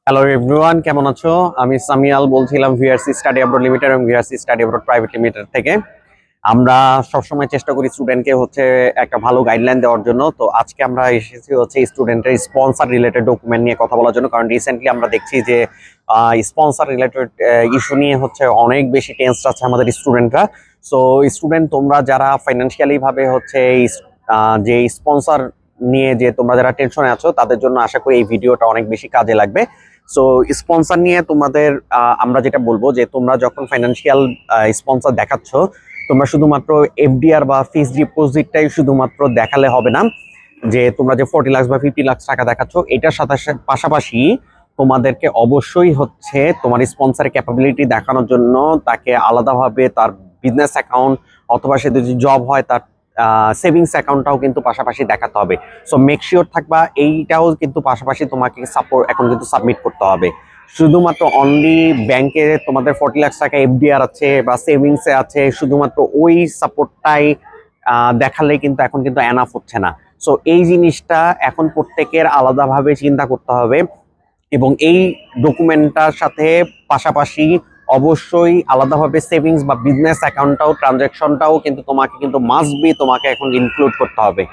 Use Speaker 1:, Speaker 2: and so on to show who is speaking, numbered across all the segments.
Speaker 1: Hello everyone, কেমন আছো? আমি সামিয়াল বলছিলাম ভিআরসি স্টাডি অ্যাব্রড লিমিটেড এবং ভিআরসি স্টাডি অ্যাব্রড প্রাইভেট লিমিটেড থেকে। আমরা সবসময় চেষ্টা করি স্টুডেন্টকে একটা ভালো গাইডলাইন দেওয়ার জন্য। তো আজকে আমরা এসেছি স্টুডেন্টের স্পন্সর রিলেটেড ডকুমেন্ট নিয়ে কথা বলার জন্য, কারণ রিসেন্টলি আমরা দেখছি যে স্পন্সর রিলেটেড ইস্যু নিয়ে অনেক বেশি টেন্স আছে আমাদের স্টুডেন্টরা। সো স্টুডেন্ট, তোমরা যারা ফাইন্যান্সিয়ালি ভাবে যে স্পন্সর নিয়ে যে তোমরা যারা টেনশনে আছো, তাদের জন্য আশা করি এই ভিডিওটা অনেক বেশি কাজে লাগবে। সো স্পন্সর নিয়ে তোমাদের আমরা যেটা বলবো যে তোমরা যখন ফাইন্যান্সিয়াল স্পন্সর দেখাচ্ছ, তোমরা শুধুমাত্র এফডিআর বা ফিক্সড ডিপোজিটটাই শুধুমাত্র দেখালে হবে না। যে তোমরা যে 40 লাখ বা 50 লাখ টাকা দেখাচ্ছ, এটার সাথে পাশাপাশি তোমাদেরকে অবশ্যই তোমার স্পন্সরের ক্যাপাবিলিটি দেখানোর জন্য তাকে আলাদাভাবে তার বিজনেস অ্যাকাউন্ট অথবা সে যদি জব হয় তার সেভিংস অ্যাকাউন্টটাও কিন্তু পাশাপাশি দেখাতে হবে। সো মেক শিওর থাকবা এইটাও কিন্তু পাশাপাশি তোমাকে এখন কিন্তু সাবমিট করতে হবে। শুধুমাত্র অনলি ব্যাংকে তোমাদের 40 লাখ টাকা এফডিআর আছে বা সেভিংসে আছে, শুধুমাত্র ওই সাপোর্টটাই দেখালে কিন্তু এখন কিন্তু এনাফ হচ্ছে না। সো এই জিনিসটা এখন প্রত্যেকের আলাদাভাবে চিন্তা করতে হবে, এবং এই ডকুমেন্টটার সাথে পাশাপাশি অবশ্যই আলাদাভাবে সেভিংস বা বিজনেস অ্যাকাউন্টটাও ট্রানজ্যাকশনটাও কিন্তু তোমাকে এখন ইনক্লুড করতে হবে।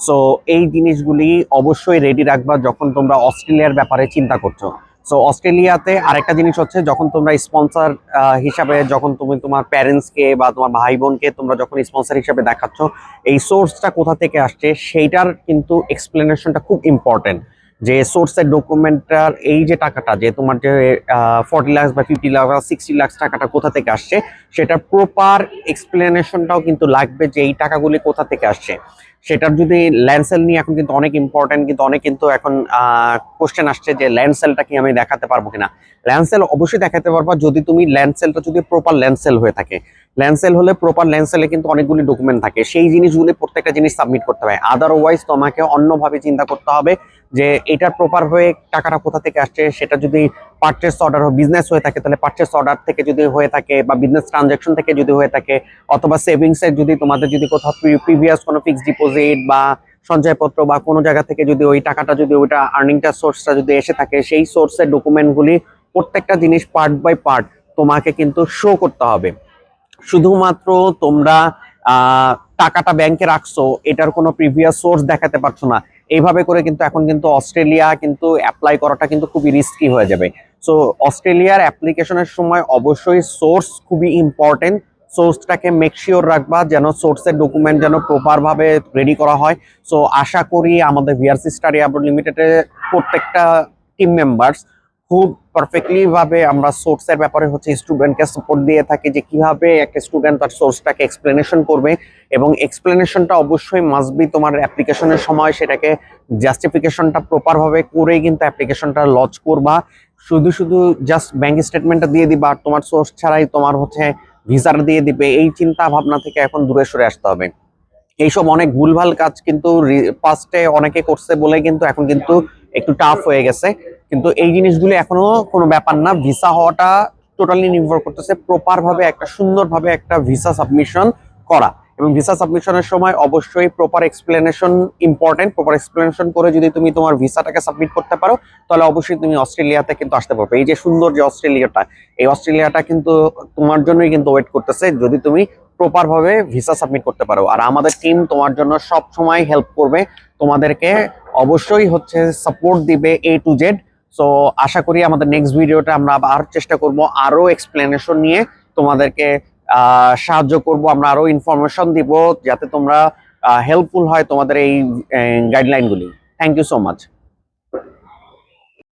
Speaker 1: সো এই জিনিসগুলি অবশ্যই রেডি রাখবা যখন তোমরা অস্ট্রেলিয়ার ব্যাপারে চিন্তা করছো। সো অস্ট্রেলিয়াতে আরেকটা জিনিস হচ্ছে, যখন তোমরা স্পন্সর হিসাবে যখন তুমি তোমার প্যারেন্টসকে বা তোমার ভাই বোনকে তোমরা যখন স্পন্সর হিসাবে দেখাচ্ছ, এই সোর্সটা কোথা থেকে আসছে সেইটার কিন্তু এক্সপ্লেনেশনটা খুব ইম্পর্টেন্ট। যে সোর্সের ডকুমেন্টটার এই যে টাকাটা, যে তোমার যে 40 লাখ বা 50 লাখ বা 60 লাখ টাকাটা কোথা থেকে আসছে, সেটার প্রপার এক্সপ্লেনেশনটাও কিন্তু লাগবে যে এই টাকাগুলি কোথা থেকে আসছে। সেটার যদি ল্যান্ড সেল নিয়ে এখন কিন্তু অনেক ইম্পর্টেন্ট, কিন্তু অনেক কিন্তু এখন কোশ্চেন আসছে যে ল্যান্ড সেলটা কি আমি দেখাতে পারবো কিনা। ল্যান্ড সেল অবশ্যই দেখাতে পারবা যদি তুমি ল্যান্ড সেলটা যদি প্রপার ল্যান্ড সেল হয়ে থাকে। ল্যান্ড সেল হলে প্রপার ল্যান্ড সেলে কিন্তু অনেকগুলি ডকুমেন্ট থাকে, সেই জিনিসগুলি প্রত্যেকটা জিনিস সাবমিট করতে হবে। আদারওয়াইজ তোমাকে অন্যভাবে চিন্তা করতে হবে যে এটার প্রপার হয়ে টাকাটা কোথা থেকে আসছে। সেটা যদি পারচেস অর্ডার বিজনেস হয়ে থাকে, তাহলে পারচেস অর্ডার থেকে যদি হয়ে থাকে বা বিজনেস ট্রানজাকশন থেকে যদি হয়ে থাকে, অথবা সেভিংসের যদি তোমাদের যদি কোথাও প্রিভিয়াস কোনো ফিক্সড ডিপোজিট বা সঞ্চয়পত্র বা কোনো জায়গা থেকে যদি ওই টাকাটা যদি ওইটা আর্নিংটা সোর্সটা যদি এসে থাকে, সেই সোর্সের ডকুমেন্টগুলি প্রত্যেকটা জিনিস পার্ট বাই পার্ট তোমাকে কিন্তু শো করতে হবে। শুধুমাত্র তোমরা টাকাটা ব্যাংকে রাখছো, এটার কোনো প্রিভিয়াস সোর্স দেখাতে পারছো না, এইভাবে করে কিন্তু এখন কিন্তু অস্ট্রেলিয়া কিন্তু অ্যাপ্লাই করাটা কিন্তু খুবই রিস্কি হয়ে যাবে। সো অস্ট্রেলিয়ার অ্যাপ্লিকেশনের সময় অবশ্যই সোর্স খুবই ইম্পর্টেন্ট। সোর্সটাকে মেক শিওর রাখবা যেন সোর্সের ডকুমেন্ট যেন প্রপার ভাবে রেডি করা হয়। সো আশা করি আমাদের ভিআরসি স্টাডি অ্যাব্রড লিমিটেডের প্রত্যেকটা টিম মেম্বার্স খুব পারফেক্টলি ভাবে আমরা সোর্সের ব্যাপারে স্টুডেন্টকে সাপোর্ট দিয়ে থাকি, যে কিভাবে একটা স্টুডেন্ট তার সোর্সটাকে এক্সপ্লেনেশন করবে, এবং এক্সপ্লেনেশনটা অবশ্যই মাস্ট বি তোমার অ্যাপ্লিকেশনের সময় সেটাকে জাস্টিফিকেশনটা প্রপার ভাবে করেই কিন্তু অ্যাপ্লিকেশনটা লঞ্চ করবা। শুধু শুধু জাস্ট ব্যাংক স্টেটমেন্টটা দিয়ে দিবা আর তোমার সোর্স ছাড়াই তোমার ভিসাটা দিয়ে দিবে, এই চিন্তা ভাবনা থেকে এখন দূরে সরে আসতে হবে। এইসব অনেক ভুলভাল কাজ কিন্তু পাস্টে অনেকে করছে বলে কিন্তু এখন কিন্তু একটু টাফ হয়ে গেছে। কিন্তু এই জিনিসগুলি এখনো কোনো ব্যাপার না। ভিসা হওয়াটা টোটালি নির্ভর করতেছে প্রপার ভাবে একটা সুন্দরভাবে একটা ভিসা সাবমিশন করা, এবং ভিসা সাবমিশনের সময় অবশ্যই proper explanation important. Proper explanation করে যদি তুমি তোমার ভিসাটাকে সাবমিট করতে পারো, তাহলে অবশ্যই তুমি অস্ট্রেলিয়াতে কিন্তু আসতে পারবে। এই যে সুন্দর যে অস্ট্রেলিয়াটা, এই অস্ট্রেলিয়াটা কিন্তু তোমার জন্যই কিন্তু ওয়েট করতেছে, যদি তুমি প্রপার ভাবে ভিসা সাবমিট করতে পারো। আর আমাদের টিম তোমার জন্য সব সময় হেল্প করবে, তোমাদেরকে অবশ্যই সাপোর্ট দিবে A to Z। সো আশা করি আমাদের নেক্সট ভিডিওটা আমরা আবার চেষ্টা করব আরো এক্সপ্লেনেশন নিয়ে তোমাদেরকে সাহায্য করব, আমরা আরো ইনফরমেশন দিব যাতে তোমরা হেল্পফুল হয় তোমাদের এই গাইডলাইনগুলি। Thank you so much.